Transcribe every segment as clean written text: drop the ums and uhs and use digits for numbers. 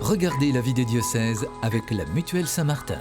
Regardez la vie des diocèses avec la Mutuelle Saint-Martin.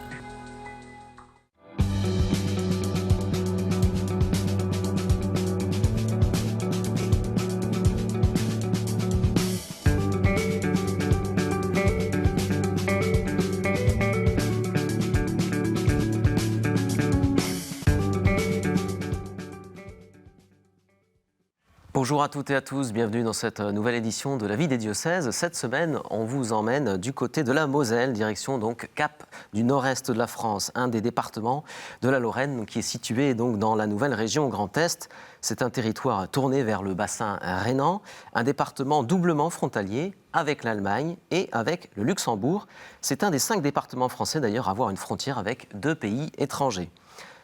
Bonjour à toutes et à tous, bienvenue dans cette nouvelle édition de la vie des diocèses. Cette semaine, on vous emmène du côté de la Moselle, direction donc Cap du nord-est de la France, un des départements de la Lorraine qui est situé donc dans la nouvelle région Grand Est. C'est un territoire tourné vers le bassin rhénan, un département doublement frontalier avec l'Allemagne et avec le Luxembourg. C'est un des 5 départements français d'ailleurs à avoir une frontière avec 2 pays étrangers.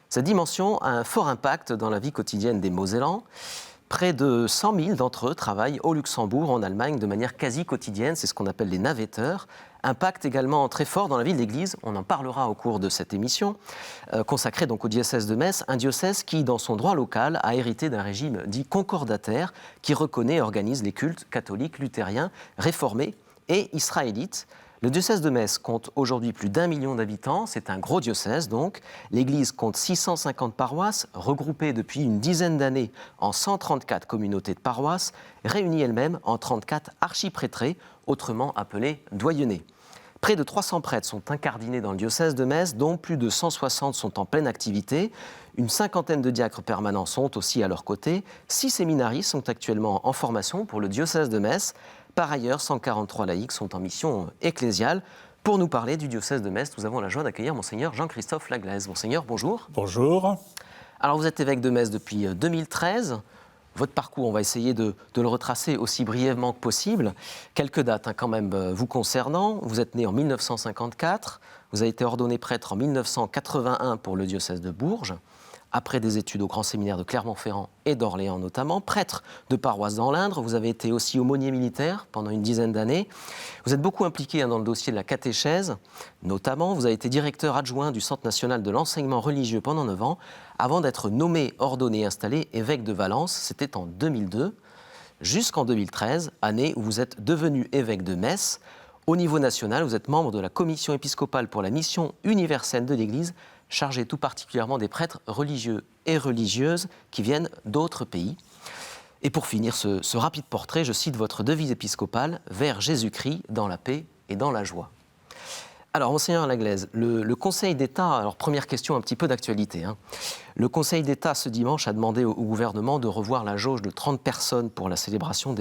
Cette dimension a un fort impact dans la vie quotidienne des Mosellans. Près de 100 000 d'entre eux travaillent au Luxembourg, en Allemagne, de manière quasi quotidienne. C'est ce qu'on appelle les navetteurs. Impact également très fort dans la vie de l'Église. On en parlera au cours de cette émission, consacrée donc au diocèse de Metz, un diocèse qui, dans son droit local, a hérité d'un régime dit concordataire qui reconnaît et organise les cultes catholiques, luthériens, réformés et israélites. Le diocèse de Metz compte aujourd'hui plus d'1 million d'habitants, c'est un gros diocèse donc. L'Église compte 650 paroisses, regroupées depuis une dizaine d'années en 134 communautés de paroisses, réunies elles-mêmes en 34 archiprêtrés, autrement appelés doyennés. Près de 300 prêtres sont incardinés dans le diocèse de Metz, dont plus de 160 sont en pleine activité. Une cinquantaine de diacres permanents sont aussi à leur côté. 6 séminaristes sont actuellement en formation pour le diocèse de Metz. Par ailleurs, 143 laïcs sont en mission ecclésiale. Pour nous parler du diocèse de Metz, nous avons la joie d'accueillir Monseigneur Jean-Christophe Laglaise. Monseigneur, bonjour. Bonjour. Alors, vous êtes évêque de Metz depuis 2013. Votre parcours, on va essayer de le retracer aussi brièvement que possible. Quelques dates quand même vous concernant. Vous êtes né en 1954. Vous avez été ordonné prêtre en 1981 pour le diocèse de Bourges. Après des études au Grand Séminaire de Clermont-Ferrand et d'Orléans notamment, prêtre de paroisse dans l'Indre, vous avez été aussi aumônier militaire pendant une dizaine d'années. Vous êtes beaucoup impliqué dans le dossier de la catéchèse, notamment. Vous avez été directeur adjoint du Centre national de l'enseignement religieux pendant 9 ans, avant d'être nommé, ordonné et installé évêque de Valence. C'était en 2002, jusqu'en 2013, année où vous êtes devenu évêque de Metz. Au niveau national, vous êtes membre de la commission épiscopale pour la mission universelle de l'Église, chargé tout particulièrement des prêtres religieux et religieuses qui viennent d'autres pays. Et pour finir ce rapide portrait, je cite votre devise épiscopale « Vers Jésus-Christ, dans la paix et dans la joie ». Alors, Monseigneur Laglaise, le Conseil d'État, alors première question un petit peu d'actualité. Le Conseil d'État, ce dimanche, a demandé au gouvernement de revoir la jauge de 30 personnes pour la célébration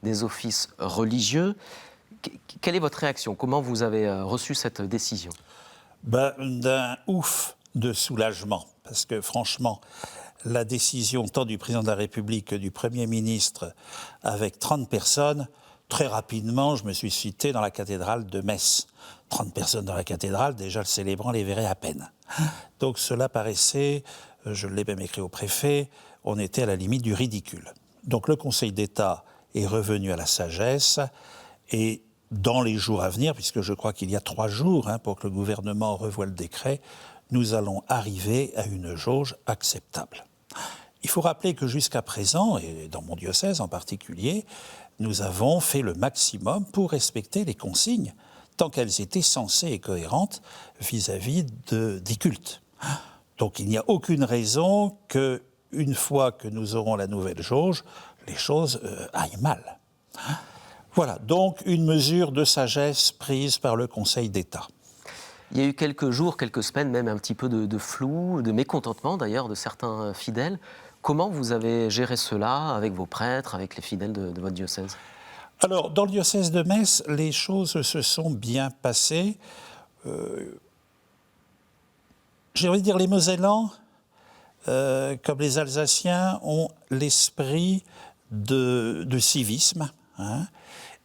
des offices religieux. Quelle est votre réaction? Comment vous avez reçu cette décision? D'un ouf de soulagement, parce que franchement, la décision tant du président de la République que du Premier ministre avec 30 personnes, très rapidement, je me suis cité dans la cathédrale de Metz. 30 personnes dans la cathédrale, déjà le célébrant les verrait à peine. Donc cela paraissait, je l'ai même écrit au préfet, on était à la limite du ridicule. Donc le Conseil d'État est revenu à la sagesse et dans les jours à venir, puisque je crois qu'il y a 3 jours pour que le gouvernement revoie le décret, nous allons arriver à une jauge acceptable. Il faut rappeler que jusqu'à présent, et dans mon diocèse en particulier, nous avons fait le maximum pour respecter les consignes, tant qu'elles étaient sensées et cohérentes vis-à-vis des cultes. Donc il n'y a aucune raison qu'une fois que nous aurons la nouvelle jauge, les choses aillent mal. Voilà, donc une mesure de sagesse prise par le Conseil d'État. Il y a eu quelques jours, quelques semaines, même un petit peu de flou, de mécontentement d'ailleurs de certains fidèles. Comment vous avez géré cela avec vos prêtres, avec les fidèles de votre diocèse? Alors, dans le diocèse de Metz, les choses se sont bien passées. J'ai envie de dire, les Mosellans, comme les Alsaciens, ont l'esprit de civisme,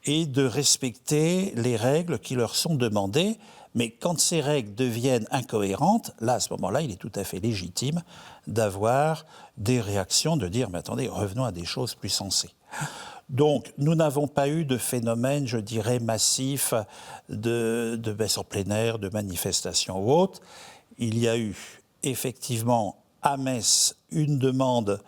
et de respecter les règles qui leur sont demandées. Mais quand ces règles deviennent incohérentes, là, à ce moment-là, il est tout à fait légitime d'avoir des réactions, de dire « mais attendez, revenons à des choses plus sensées ». Donc, nous n'avons pas eu de phénomène, je dirais, massif de messe en plein air, de manifestations ou autres. Il y a eu effectivement à Metz une demande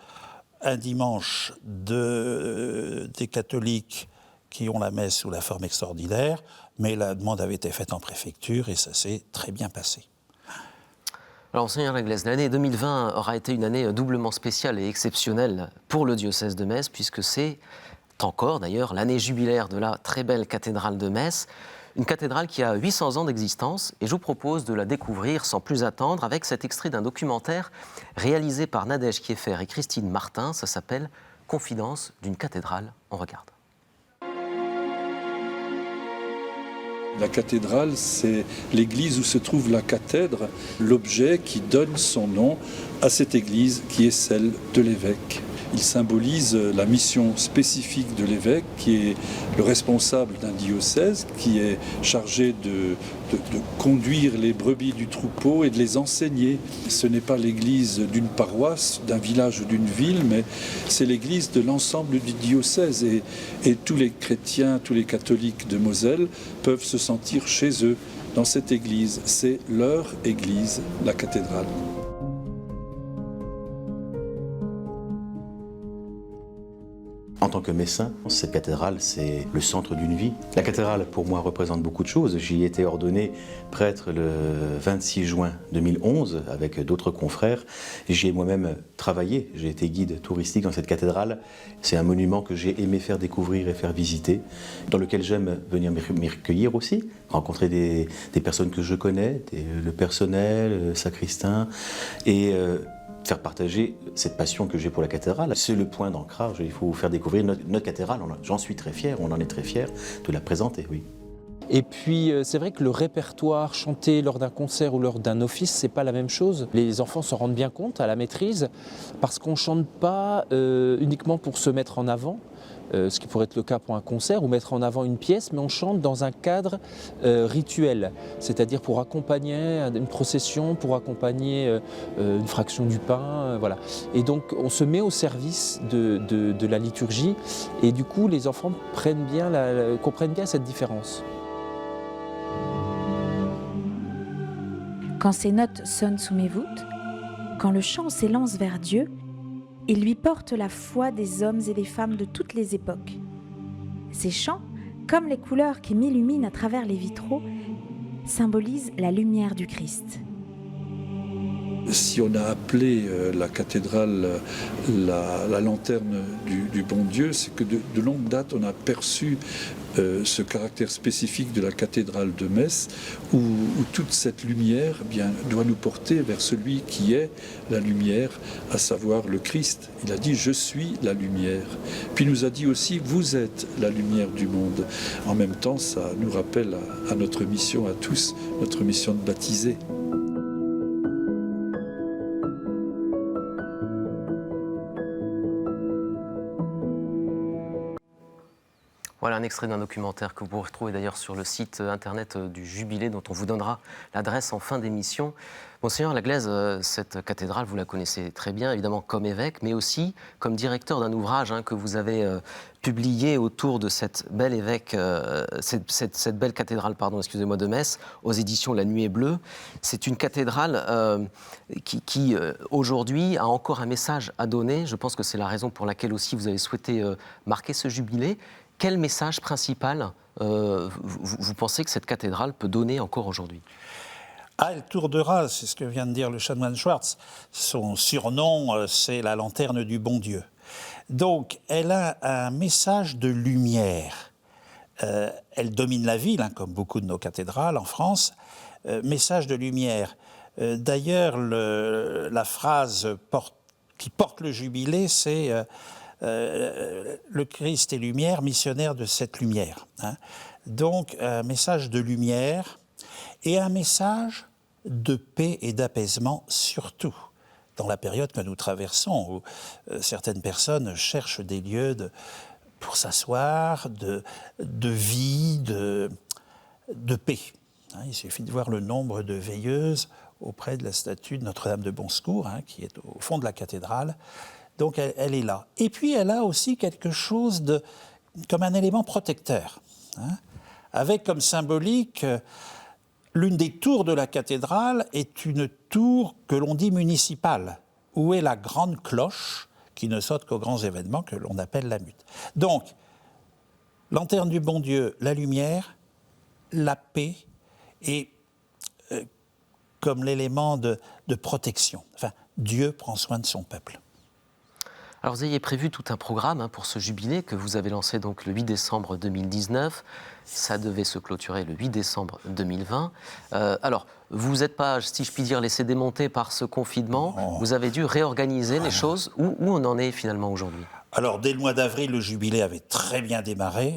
un dimanche des catholiques qui ont la messe sous la forme extraordinaire, mais la demande avait été faite en préfecture et ça s'est très bien passé. Alors, Monseigneur Laglaise, l'année 2020 aura été une année doublement spéciale et exceptionnelle pour le diocèse de Metz, puisque c'est encore d'ailleurs l'année jubilaire de la très belle cathédrale de Metz, une cathédrale qui a 800 ans d'existence, et je vous propose de la découvrir sans plus attendre avec cet extrait d'un documentaire réalisé par Nadège Kieffer et Christine Martin. Ça s'appelle « Confidence d'une cathédrale ». On regarde. La cathédrale, c'est l'église où se trouve la cathèdre, l'objet qui donne son nom à cette église qui est celle de l'évêque. Il symbolise la mission spécifique de l'évêque, qui est le responsable d'un diocèse, qui est chargé de conduire les brebis du troupeau et de les enseigner. Ce n'est pas l'église d'une paroisse, d'un village ou d'une ville, mais c'est l'église de l'ensemble du diocèse. Et tous les chrétiens, tous les catholiques de Moselle peuvent se sentir chez eux dans cette église. C'est leur église, la cathédrale. En tant que messin, cette cathédrale, c'est le centre d'une vie. La cathédrale, pour moi, représente beaucoup de choses. J'y ai été ordonné prêtre le 26 juin 2011 avec d'autres confrères. J'y ai moi-même travaillé. J'ai été guide touristique dans cette cathédrale. C'est un monument que j'ai aimé faire découvrir et faire visiter, dans lequel j'aime venir m'y recueillir aussi, rencontrer des personnes que je connais, le personnel, le sacristain, et faire partager cette passion que j'ai pour la cathédrale. C'est le point d'ancrage, il faut faire découvrir notre cathédrale. J'en suis très fier, on en est très fier de la présenter, oui. Et puis c'est vrai que le répertoire chanté lors d'un concert ou lors d'un office, c'est pas la même chose. Les enfants s'en rendent bien compte à la maîtrise, parce qu'on chante pas uniquement pour se mettre en avant, ce qui pourrait être le cas pour un concert, ou mettre en avant une pièce, mais on chante dans un cadre rituel, c'est-à-dire pour accompagner une procession, pour accompagner une fraction du pain, voilà. Et donc on se met au service de la liturgie, et du coup les enfants comprennent bien cette différence. Quand ces notes sonnent sous mes voûtes, quand le chant s'élance vers Dieu, il lui porte la foi des hommes et des femmes de toutes les époques. Ces chants, comme les couleurs qui m'illuminent à travers les vitraux, symbolisent la lumière du Christ. Si on a appelé la cathédrale la lanterne du bon Dieu, c'est que de longue date on a perçu ce caractère spécifique de la cathédrale de Metz, où toute cette lumière doit nous porter vers celui qui est la lumière, à savoir le Christ. Il a dit « Je suis la lumière ». Puis il nous a dit aussi « Vous êtes la lumière du monde ». En même temps, ça nous rappelle à notre mission à tous, notre mission de baptiser. Voilà un extrait d'un documentaire que vous pourrez retrouver d'ailleurs sur le site internet du Jubilé, dont on vous donnera l'adresse en fin d'émission. Monseigneur Laglaise, cette cathédrale, vous la connaissez très bien, évidemment comme évêque, mais aussi comme directeur d'un ouvrage que vous avez publié autour de cette belle cette belle cathédrale, excusez-moi, de Metz, aux éditions La Nuée Bleue. C'est une cathédrale qui aujourd'hui a encore un message à donner. Je pense que c'est la raison pour laquelle aussi vous avez souhaité marquer ce jubilé. Quel message principal vous pensez que cette cathédrale peut donner encore aujourd'hui ? Elle tournera, c'est ce que vient de dire le chanoine Schwartz. Son surnom, c'est la lanterne du bon Dieu. Donc, elle a un message de lumière. Elle domine la ville, comme beaucoup de nos cathédrales en France. Message de lumière. D'ailleurs, la phrase qui porte le jubilé, c'est le Christ est lumière, missionnaire de cette lumière. Donc, un message de lumière et un message de paix et d'apaisement, surtout dans la période que nous traversons, où certaines personnes cherchent des lieux pour s'asseoir, de vie, de paix. Il suffit de voir le nombre de veilleuses auprès de la statue de Notre-Dame de Bon Secours, qui est au fond de la cathédrale. Donc elle est là. Et puis elle a aussi quelque chose comme un élément protecteur, avec comme symbolique, l'une des tours de la cathédrale est une tour que l'on dit municipale, où est la grande cloche qui ne saute qu'aux grands événements que l'on appelle la mute. Donc, Lanterne du bon Dieu, la lumière, la paix et comme l'élément de protection. Enfin, Dieu prend soin de son peuple. Alors vous aviez prévu tout un programme pour ce jubilé que vous avez lancé donc le 8 décembre 2019. Ça devait se clôturer le 8 décembre 2020. Alors, vous n'êtes pas, si je puis dire, laissé démonter par ce confinement. Non. Vous avez dû réorganiser les choses. Où on en est finalement aujourd'hui ? Alors, dès le mois d'avril, le jubilé avait très bien démarré.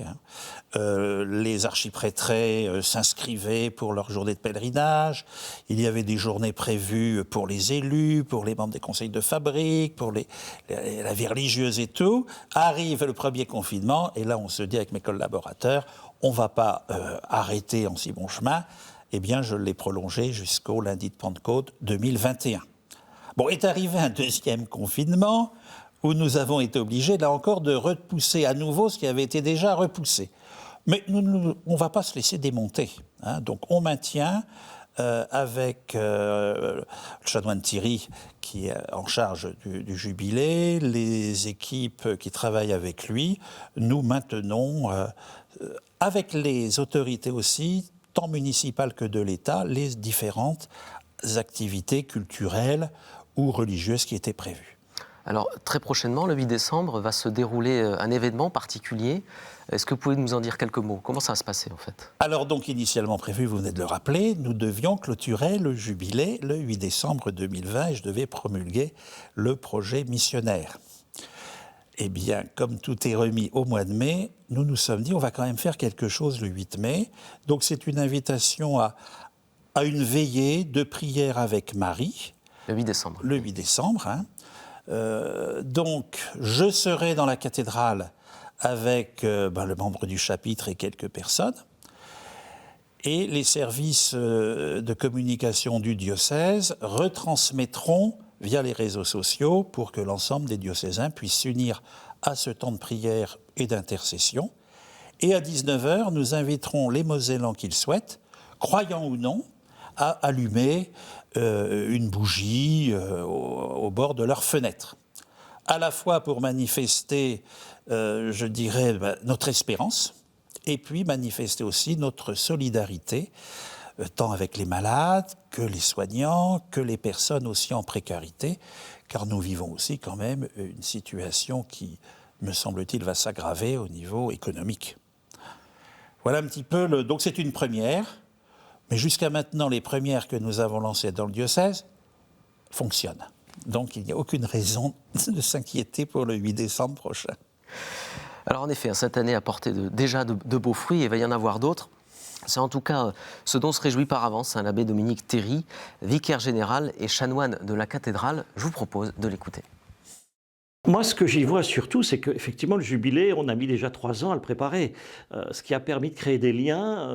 Les archiprêtrés s'inscrivaient pour leur journée de pèlerinage. Il y avait des journées prévues pour les élus, pour les membres des conseils de fabrique, pour la vie religieuse et tout. Arrive le premier confinement, et là, on se dit avec mes collaborateurs, on ne va pas arrêter en si bon chemin. Eh bien, je l'ai prolongé jusqu'au lundi de Pentecôte 2021. Bon, est arrivé un deuxième confinement où nous avons été obligés, là encore, de repousser à nouveau ce qui avait été déjà repoussé. Mais on ne va pas se laisser démonter. Donc on maintient, avec le chanoine Thierry, qui est en charge du jubilé, les équipes qui travaillent avec lui, nous maintenons, avec les autorités aussi, tant municipales que de l'État, les différentes activités culturelles ou religieuses qui étaient prévues. Alors, très prochainement, le 8 décembre, va se dérouler un événement particulier. Est-ce que vous pouvez nous en dire quelques mots ? Comment ça va se passer, en fait ? Alors, donc, initialement prévu, vous venez de le rappeler, nous devions clôturer le jubilé le 8 décembre 2020 et je devais promulguer le projet missionnaire. Eh bien, comme tout est remis au mois de mai, nous nous sommes dit, on va quand même faire quelque chose le 8 mai. Donc, c'est une invitation à une veillée de prière avec Marie. Le 8 décembre. Le 8 décembre, donc, je serai dans la cathédrale avec le membre du chapitre et quelques personnes. Et les services de communication du diocèse retransmettront via les réseaux sociaux pour que l'ensemble des diocésains puissent s'unir à ce temps de prière et d'intercession. Et à 19h, nous inviterons les Mosellans qui le souhaitent, croyants ou non, à allumer une bougie au bord de leur fenêtre. À la fois pour manifester, je dirais, notre espérance, et puis manifester aussi notre solidarité, tant avec les malades, que les soignants, que les personnes aussi en précarité, car nous vivons aussi quand même une situation qui, me semble-t-il, va s'aggraver au niveau économique. Voilà un petit peu, donc c'est une première. Mais jusqu'à maintenant, les premières que nous avons lancées dans le diocèse fonctionnent. Donc il n'y a aucune raison de s'inquiéter pour le 8 décembre prochain. Alors en effet, cette année a porté déjà de beaux fruits et il va y en avoir d'autres. C'est en tout cas ce dont se réjouit par avance l'abbé Dominique Théry, vicaire général et chanoine de la cathédrale. Je vous propose de l'écouter. Moi, ce que j'y vois surtout, c'est qu'effectivement, le jubilé, on a mis déjà 3 ans à le préparer. Ce qui a permis de créer des liens,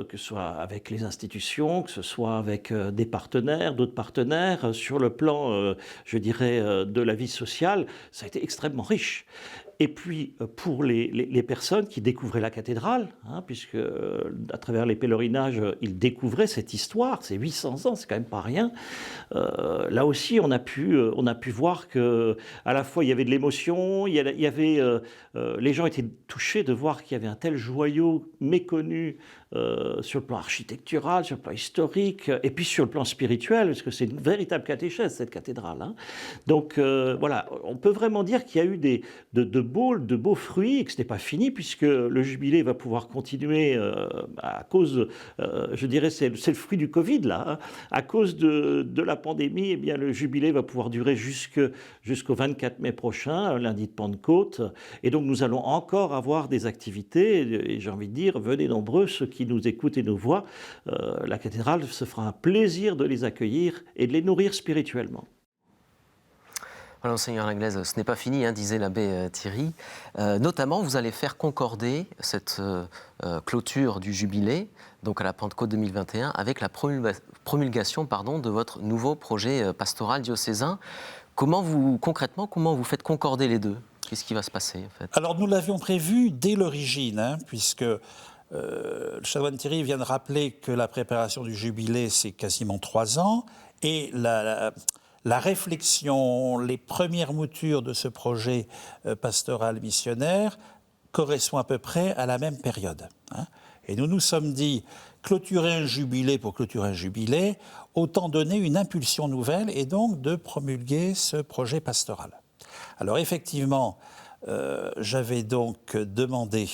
que ce soit avec les institutions, que ce soit avec des partenaires, d'autres partenaires. Sur le plan, je dirais, de la vie sociale, ça a été extrêmement riche. Et puis, pour les personnes qui découvraient la cathédrale, puisque à travers les pèlerinages, ils découvraient cette histoire, c'est 800 ans, c'est quand même pas rien. Là aussi, on a pu voir que, à la fois, il y avait de l'émotion, les gens étaient touchés de voir qu'il y avait un tel joyau méconnu sur le plan architectural, sur le plan historique, et puis sur le plan spirituel, parce que c'est une véritable catéchèse, cette cathédrale. Donc voilà, on peut vraiment dire qu'il y a eu de beaux fruits, et que ce n'est pas fini, puisque le jubilé va pouvoir continuer à cause, je dirais, c'est le fruit du Covid, là. À cause de la pandémie, eh bien, le jubilé va pouvoir durer jusqu'au 24 mai prochain, lundi de Pentecôte, et donc nous allons encore avoir des activités, et j'ai envie de dire, venez nombreux, ceux qui nous écoutent et nous voient, la cathédrale se fera un plaisir de les accueillir et de les nourrir spirituellement. Voilà, Monseigneur Langlaise, ce n'est pas fini, disait l'abbé Thierry. Notamment, vous allez faire concorder cette clôture du jubilé, donc à la Pentecôte 2021, avec la promulgation de votre nouveau projet pastoral diocésain. Concrètement, comment vous faites concorder les deux ? Qu'est-ce qui va se passer, en fait ? Alors, nous l'avions prévu dès l'origine, puisque le chanoine Thierry vient de rappeler que la préparation du jubilé, c'est quasiment 3 ans, et la réflexion, les premières moutures de ce projet pastoral missionnaire correspond à peu près à la même période. Et nous nous sommes dit, clôturer un jubilé pour clôturer un jubilé, autant donner une impulsion nouvelle et donc de promulguer ce projet pastoral. Alors effectivement, j'avais donc demandé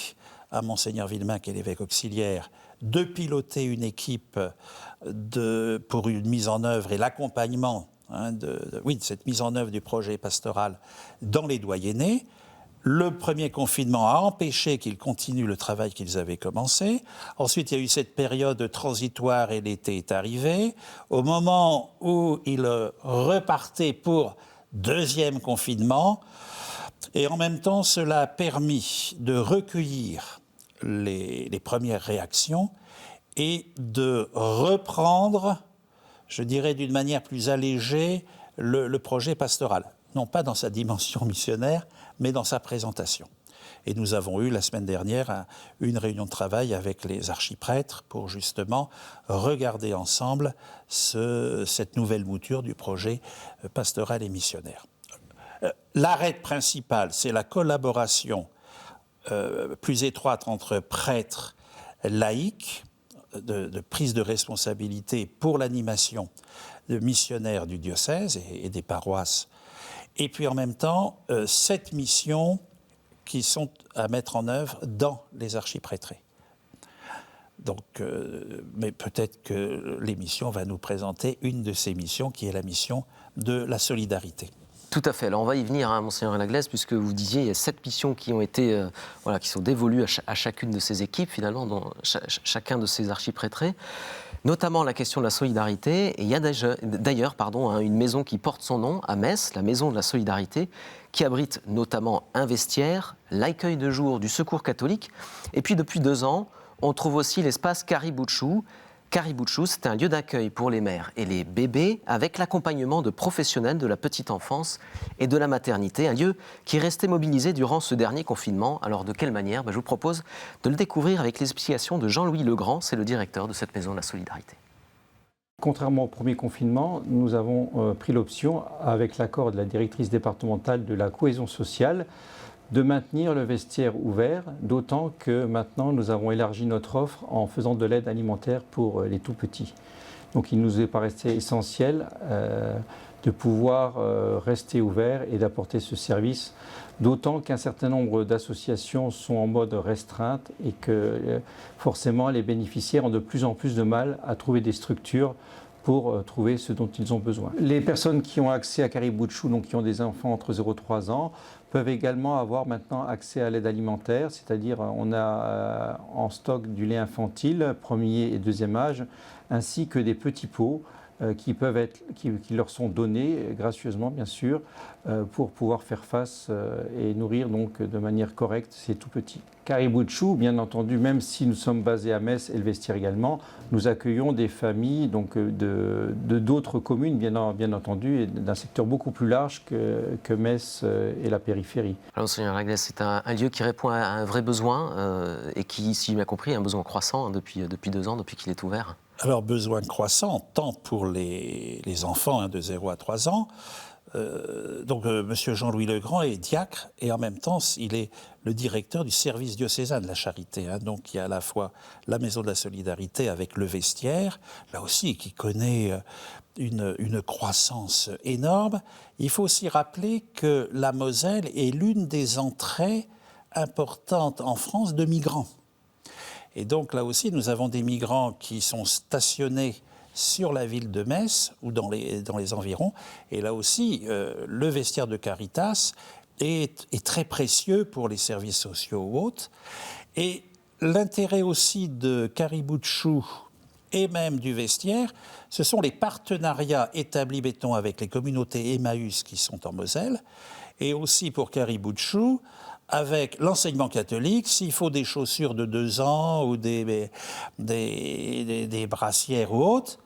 à Monseigneur Villemain, qui est l'évêque auxiliaire, de piloter une équipe pour une mise en œuvre et l'accompagnement de cette mise en œuvre du projet pastoral dans les doyennés. Le premier confinement a empêché qu'ils continuent le travail qu'ils avaient commencé. Ensuite, il y a eu cette période transitoire et l'été est arrivé. Au moment où ils repartaient pour deuxième confinement, et en même temps, cela a permis de recueillir les premières réactions et de reprendre, je dirais d'une manière plus allégée, le projet pastoral. Non pas dans sa dimension missionnaire, mais dans sa présentation. Et nous avons eu la semaine dernière une réunion de travail avec les archiprêtres pour justement regarder ensemble cette nouvelle mouture du projet pastoral et missionnaire. L'arête principale, c'est la collaboration plus étroite entre prêtres laïcs, de prise de responsabilité pour l'animation de missionnaires du diocèse et des paroisses. Et puis en même temps, 7 missions qui sont à mettre en œuvre dans les archiprêtrés. Donc, mais peut-être que l'émission va nous présenter une de ces missions qui est la mission de la solidarité. Tout à fait. Alors on va y venir, Monseigneur Laglaise, puisque vous disiez il y a 7 missions qui ont été, qui sont dévolues à chacune de ces équipes, finalement, dans chacun de ces archiprêtrés, notamment la question de la solidarité. Et il y a d'ailleurs une maison qui porte son nom à Metz, la Maison de la Solidarité, qui abrite notamment un vestiaire, l'accueil de jour du Secours catholique. Et puis depuis 2 ans, on trouve aussi l'espace Caribouchou. Caribouchou, c'est un lieu d'accueil pour les mères et les bébés avec l'accompagnement de professionnels de la petite enfance et de la maternité. Un lieu qui est resté mobilisé durant ce dernier confinement. Alors de quelle manière ? Je vous propose de le découvrir avec l'explication de Jean-Louis Legrand, c'est le directeur de cette Maison de la Solidarité. Contrairement au premier confinement, nous avons pris l'option, avec l'accord de la directrice départementale de la cohésion sociale, de maintenir le vestiaire ouvert, d'autant que maintenant nous avons élargi notre offre en faisant de l'aide alimentaire pour les tout-petits. Donc il nous est pas resté essentiel de pouvoir rester ouvert et d'apporter ce service, d'autant qu'un certain nombre d'associations sont en mode restreinte et que forcément les bénéficiaires ont de plus en plus de mal à trouver des structures pour trouver ce dont ils ont besoin. Les personnes qui ont accès à Caribouchou, donc qui ont des enfants entre 0 et 3 ans, peuvent également avoir maintenant accès à l'aide alimentaire, c'est-à-dire on a en stock du lait infantile, premier et deuxième âge, ainsi que des petits pots qui leur sont donnés gracieusement bien sûr pour pouvoir faire face et nourrir donc de manière correcte ces tout petits. Caribouchou, bien entendu, même si nous sommes basés à Metz et le vestiaire également, nous accueillons des familles donc, d'autres communes, bien entendu, et d'un secteur beaucoup plus large que Metz et la périphérie. Alors, Monseigneur Laglaise, c'est un lieu qui répond à un vrai besoin et qui, si j'ai bien compris, est un besoin croissant depuis 2 ans, depuis qu'il est ouvert. Alors, besoin croissant, tant pour les enfants de 0 à 3 ans. Monsieur Jean-Louis Legrand est diacre et en même temps, il est le directeur du service diocésain de la charité. Donc, il y a à la fois la Maison de la Solidarité avec le vestiaire, là aussi, qui connaît une croissance énorme. Il faut aussi rappeler que la Moselle est l'une des entrées importantes en France de migrants. Et donc, là aussi, nous avons des migrants qui sont stationnés sur la ville de Metz ou dans les environs. Et là aussi, le vestiaire de Caritas est très précieux pour les services sociaux ou autres. Et l'intérêt aussi de Caribouchou et même du vestiaire, ce sont les partenariats établis, mettons, avec les communautés Emmaüs qui sont en Moselle, et aussi pour Caribouchou, avec l'enseignement catholique, s'il faut des chaussures de 2 ans ou des brassières ou autres,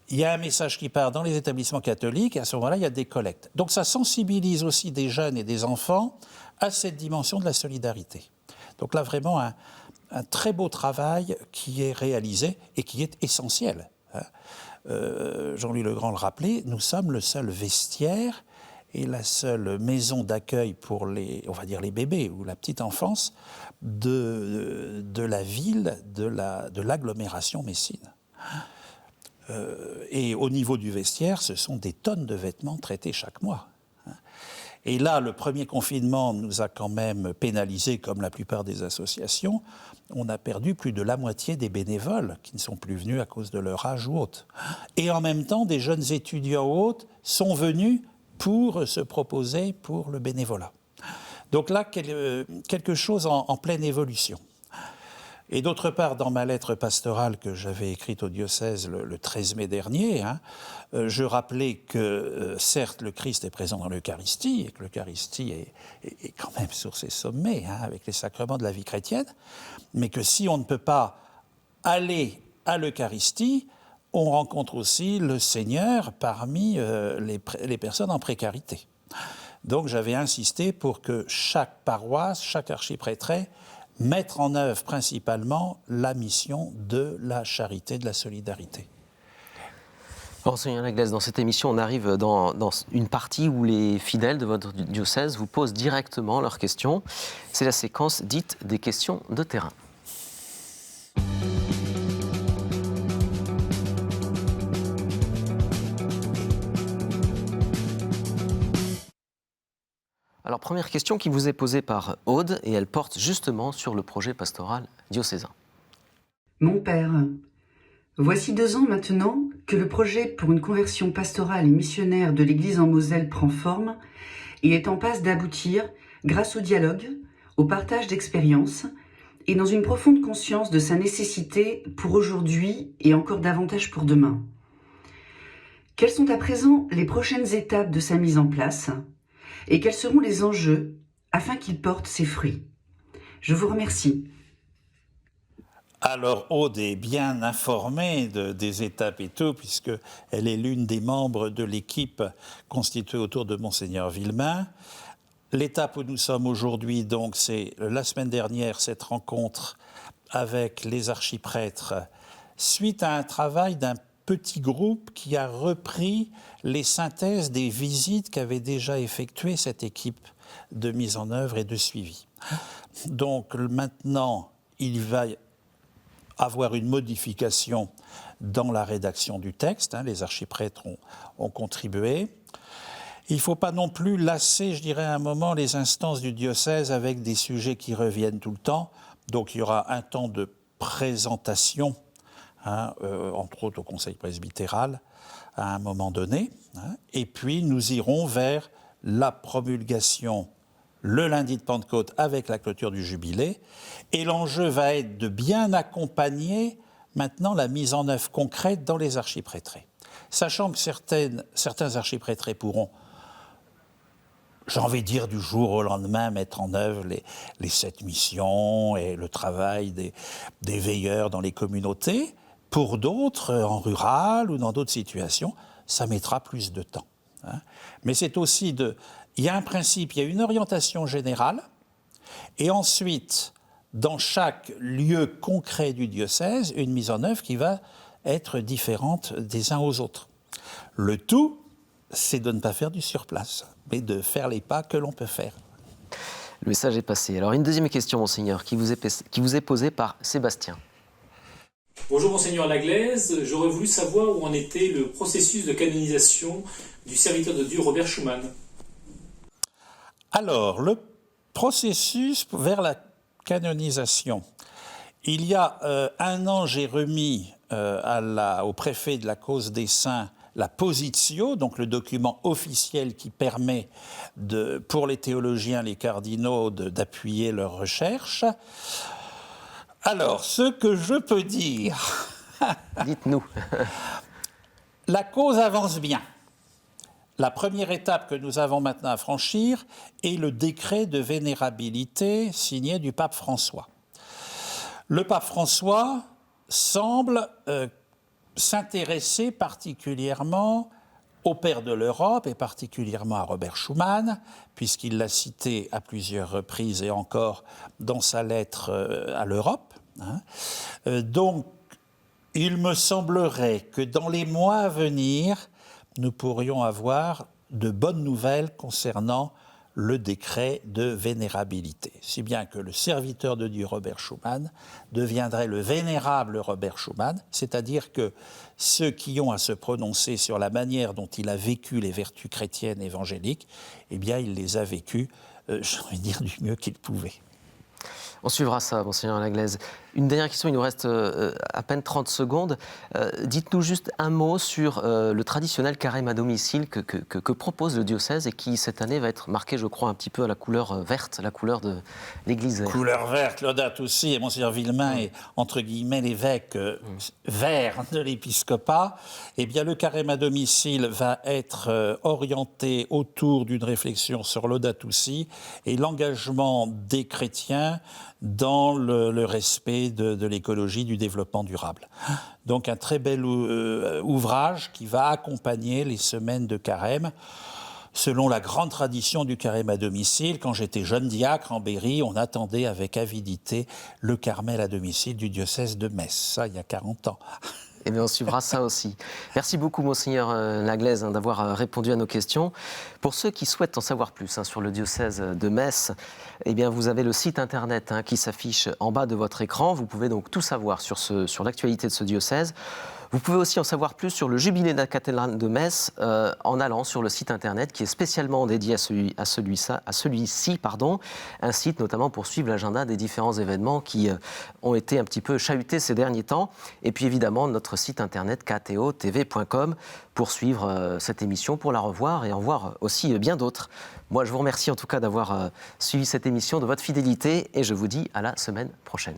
il y a un message qui part dans les établissements catholiques et à ce moment-là, il y a des collectes. Donc ça sensibilise aussi des jeunes et des enfants à cette dimension de la solidarité. Donc là, vraiment, un très beau travail qui est réalisé et qui est essentiel. Jean-Louis Legrand le rappelait, nous sommes le seul vestiaire et la seule maison d'accueil pour les bébés ou la petite enfance de la ville, de l'agglomération messine. Et au niveau du vestiaire, ce sont des tonnes de vêtements traités chaque mois. Et là, le premier confinement nous a quand même pénalisés, comme la plupart des associations. On a perdu plus de la moitié des bénévoles qui ne sont plus venus à cause de leur âge ou autre. Et en même temps, des jeunes étudiants ou autres sont venus pour se proposer pour le bénévolat. Donc là, quelque chose en pleine évolution. Et d'autre part, dans ma lettre pastorale que j'avais écrite au diocèse le 13 mai dernier, je rappelais que, certes, le Christ est présent dans l'Eucharistie, et que l'Eucharistie est quand même sur ses sommets, avec les sacrements de la vie chrétienne, mais que si on ne peut pas aller à l'Eucharistie, on rencontre aussi le Seigneur parmi les personnes en précarité. Donc j'avais insisté pour que chaque paroisse, chaque archiprêtrait, mettre en œuvre principalement la mission de la charité, de la solidarité. Monseigneur Laglaise, dans cette émission, on arrive dans une partie où les fidèles de votre diocèse vous posent directement leurs questions. C'est la séquence dite des questions de terrain. Alors, première question qui vous est posée par Aude, et elle porte justement sur le projet pastoral diocésain. Mon père, voici 2 ans maintenant que le projet pour une conversion pastorale et missionnaire de l'Église en Moselle prend forme et est en passe d'aboutir grâce au dialogue, au partage d'expériences et dans une profonde conscience de sa nécessité pour aujourd'hui et encore davantage pour demain. Quelles sont à présent les prochaines étapes de sa mise en place ? Et quels seront les enjeux afin qu'il porte ses fruits? Je vous remercie. Alors, Aude est bien informée des étapes et tout, puisqu'elle est l'une des membres de l'équipe constituée autour de Monseigneur Villemain. L'étape où nous sommes aujourd'hui, donc, c'est la semaine dernière, cette rencontre avec les archiprêtres, suite à un travail d'un petit groupe qui a repris les synthèses des visites qu'avait déjà effectuées cette équipe de mise en œuvre et de suivi. Donc maintenant, il va avoir une modification dans la rédaction du texte. Les archiprêtres ont contribué. Il ne faut pas non plus lasser, je dirais à un moment, les instances du diocèse avec des sujets qui reviennent tout le temps. Donc il y aura un temps de présentation, entre autres au Conseil presbytéral, à un moment donné. Et puis nous irons vers la promulgation le lundi de Pentecôte avec la clôture du Jubilé. Et l'enjeu va être de bien accompagner maintenant la mise en œuvre concrète dans les archiprêtrés. Sachant que certains archiprêtrés pourront, j'ai envie de dire, du jour au lendemain, mettre en œuvre les 7 missions et le travail des veilleurs dans les communautés. Pour d'autres, en rural ou dans d'autres situations, ça mettra plus de temps. Mais c'est aussi il y a un principe, il y a une orientation générale, et ensuite, dans chaque lieu concret du diocèse, une mise en œuvre qui va être différente des uns aux autres. Le tout, c'est de ne pas faire du surplace, mais de faire les pas que l'on peut faire. Le message est passé. Alors, une deuxième question, Monseigneur, qui vous est posée par Sébastien. Bonjour Monseigneur Laglaise, j'aurais voulu savoir où en était le processus de canonisation du serviteur de Dieu Robert Schumann. Alors, le processus vers la canonisation. Il y a 1 an, j'ai remis au préfet de la cause des saints la positio, donc le document officiel qui permet pour les théologiens, les cardinaux, d'appuyer leurs recherches. Alors, ce que je peux dire... Dites-nous. La cause avance bien. La première étape que nous avons maintenant à franchir est le décret de vénérabilité signé du pape François. Le pape François semble s'intéresser particulièrement au Père de l'Europe et particulièrement à Robert Schumann, puisqu'il l'a cité à plusieurs reprises et encore dans sa lettre à l'Europe. Donc, il me semblerait que dans les mois à venir, nous pourrions avoir de bonnes nouvelles concernant le décret de vénérabilité. Si bien que le serviteur de Dieu Robert Schuman deviendrait le vénérable Robert Schuman, c'est-à-dire que ceux qui ont à se prononcer sur la manière dont il a vécu les vertus chrétiennes évangéliques, eh bien, il les a vécues, j'ai envie de dire, du mieux qu'il pouvait. On suivra ça, Monseigneur Laglaise. Une dernière question, il nous reste à peine 30 secondes. Dites-nous juste un mot sur le traditionnel carême à domicile que propose le diocèse et qui, cette année, va être marqué, je crois, un petit peu à la couleur verte, la couleur de l'Église. Couleur verte, Laudato Si, et Monseigneur Villemain est, entre guillemets, l'évêque vert de l'épiscopat. Eh bien, le carême à domicile va être orienté autour d'une réflexion sur Laudato Si et l'engagement des chrétiens dans le respect de l'écologie, du développement durable. Donc un très bel ouvrage qui va accompagner les semaines de carême. Selon la grande tradition du carême à domicile, quand j'étais jeune diacre en Berry, on attendait avec avidité le Carmel à domicile du diocèse de Metz. Ça, il y a 40 ans. Eh bien, on suivra ça aussi. Merci beaucoup, Monseigneur Laglaise, d'avoir répondu à nos questions. Pour ceux qui souhaitent en savoir plus sur le diocèse de Metz, eh bien, vous avez le site internet qui s'affiche en bas de votre écran. Vous pouvez donc tout savoir sur l'actualité de ce diocèse. Vous pouvez aussi en savoir plus sur le jubilé de la cathédrale de Metz en allant sur le site internet qui est spécialement dédié à celui-ci, un site notamment pour suivre l'agenda des différents événements qui ont été un petit peu chahutés ces derniers temps. Et puis évidemment notre site internet ktotv.com pour suivre cette émission, pour la revoir et en voir aussi bien d'autres. Moi je vous remercie en tout cas d'avoir suivi cette émission, de votre fidélité et je vous dis à la semaine prochaine.